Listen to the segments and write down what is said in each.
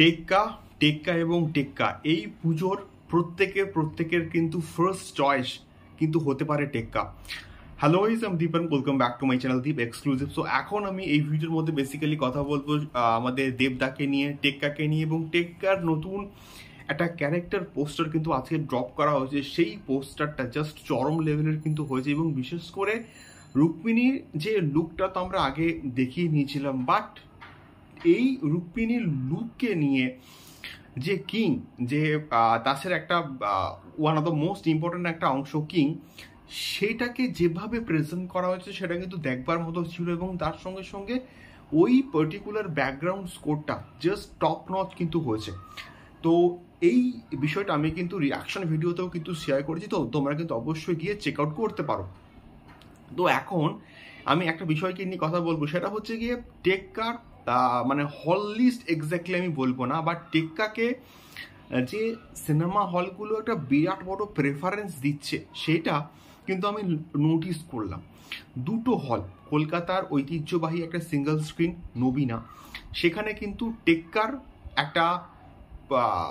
টেক্কা টেক্কা এবং টেক্কা এই পুজোর প্রত্যেকের কিন্তু ফার্স্ট চয়েস কিন্তু হতে পারে টেক্কা। হ্যালো গাইস, আমি Deep and welcome back to my channel Deep exclusive. So এখন আমি এই ভিডিওর মধ্যে বেসিক্যালি কথা বলবো আমাদের দেবদাকে নিয়ে, টেক্কাকে নিয়ে, এবং টেক্কার নতুন একটা ক্যারেক্টার পোস্টার কিন্তু আজকে ড্রপ করা হয়েছে। সেই পোস্টারটা জাস্ট চরম লেভেলের কিন্তু হয়েছে, এবং বিশেষ করে রুক্মিণীর যে লুকটা তো আমরা আগে দেখিয়ে নিয়েছিলাম, বাট এই রুক্মিণীর লুককে নিয়ে যে কিং, যে তাসের একটা one of the most important একটা অংশ কিং, সেটাকে যেভাবে প্রেজেন্ট করা হয়েছে সেটা কিন্তু দেখবার মতো ছিল। এবং তার সঙ্গে সঙ্গে ওই পার্টিকুলার ব্যাকগ্রাউন্ড স্কোরটা জাস্ট টপ নচ কিন্তু হয়েছে। তো এই বিষয়টা আমি কিন্তু রিয়াকশন ভিডিওতেও কিন্তু শেয়ার করেছি, তো তোমরা কিন্তু অবশ্যই গিয়ে চেক আউট করতে পারো। তো এখন আমি একটা বিষয়কে নিয়ে কথা বলবো, সেটা হচ্ছে গিয়ে টেক্কার মানে হল লিস্ট এক্স্যাক্টলি আমি বলবো না, বাট টেক্কাকে যে সিনেমা হলগুলো একটা বিরাট বড় প্রেফারেন্স দিচ্ছে সেটা কিন্তু আমি নোটিস করলাম। দুটো হল, কলকাতার ঐতিহ্যবাহী একটা সিঙ্গেল স্ক্রিন নবীনা, সেখানে কিন্তু টেক্কার একটা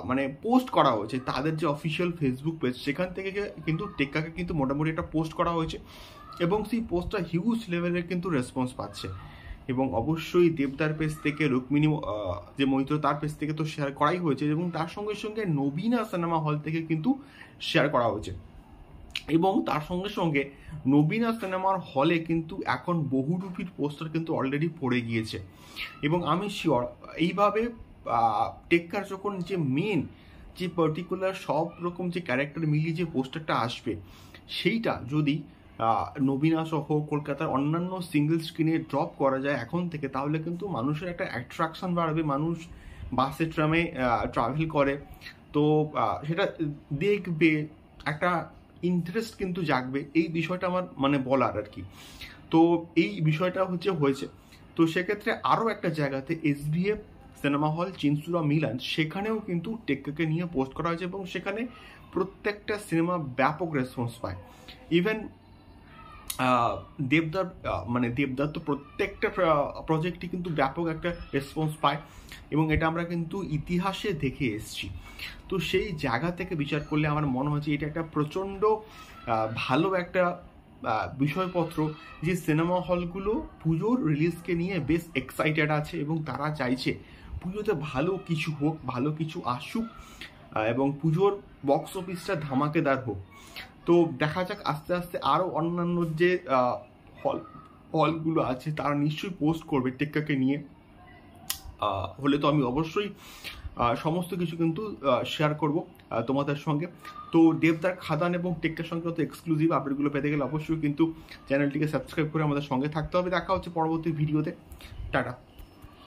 মানে পোস্ট করা হয়েছে, তাদের যে অফিসিয়াল ফেসবুক পেজ সেখান থেকে কিন্তু টেক্কাকে কিন্তু মোটামুটি একটা পোস্ট করা হয়েছে, এবং সেই পোস্টটা হিউজ লেভেলের কিন্তু রেসপন্স পাচ্ছে। এবং অবশ্যই দেবদার পেজ থেকে, রুক্মিণী যে মৈত্র তার পেজ থেকে তো শেয়ার করাই হয়েছে, এবং তার সঙ্গে সঙ্গে নবীনা সিনেমা হল থেকে কিন্তু শেয়ার করা হয়েছে। এবং তার সঙ্গে সঙ্গে নবীনা সিনেমার হলে কিন্তু এখন বহুরূপীর পোস্টার কিন্তু অলরেডি পড়ে গিয়েছে। এবং আমি শিওর এইভাবে টেক্কার যখন যে মেন যে পার্টিকুলার সব রকম যে ক্যারেক্টার মিলিয়ে যে পোস্টারটা আসবে, সেইটা যদি নবীনা সহ কলকাতার অন্যান্য সিঙ্গেল স্ক্রিনে ড্রপ করা যায় এখন থেকে, তাহলে কিন্তু মানুষের একটা অ্যাট্রাকশন বাড়বে। মানুষ বাসে ট্রামে ট্রাভেল করে, তো সেটা দেখবে, একটা ইন্টারেস্ট কিন্তু জাগবে। এই বিষয়টা আমার মানে বলার আর কি। তো এই বিষয়টা হয়েছে। তো সেক্ষেত্রে আরও একটা জায়গাতে SVF cinema hall Chinsurah Milan, সেখানেও কিন্তু টেক্কাকে নিয়ে পোস্ট করা হয়েছে, এবং সেখানে প্রত্যেকটা সিনেমা ব্যাপক রেসপন্স পায়। ইভেন দেবদার তো প্রত্যেকটা প্রজেক্টই কিন্তু ব্যাপক একটা রেসপন্স পায়, এবং এটা আমরা কিন্তু ইতিহাসে দেখে এসেছি। তো সেই জায়গা থেকে বিচার করলে আমার মনে হচ্ছে এটা একটা প্রচণ্ড ভালো একটা বিষয়পত্র, যে সিনেমা হলগুলো পুজোর রিলিজকে নিয়ে বেশ এক্সাইটেড আছে, এবং তারা চাইছে পুজোতে ভালো কিছু হোক, ভালো কিছু আসুক, এবং পুজোর বক্স অফিসটা ধামাকেদার হোক। তো দেখা যাক আস্তে আস্তে আরও অন্যান্য যে হলগুলো আছে তারা নিশ্চয়ই পোস্ট করবে টেক্কাকে নিয়ে। হলে তো আমি অবশ্যই সমস্ত কিছু কিন্তু শেয়ার করব তোমাদের সঙ্গে। তো দেবদার খাদান এবং টেক্কার সঙ্গে তো এক্সক্লুসিভ আপডেটগুলো পেতে গেলে অবশ্যই কিন্তু চ্যানেলটিকে সাবস্ক্রাইব করে আমাদের সঙ্গে থাকতে হবে। দেখা হচ্ছে পরবর্তী ভিডিওতে। টাটা।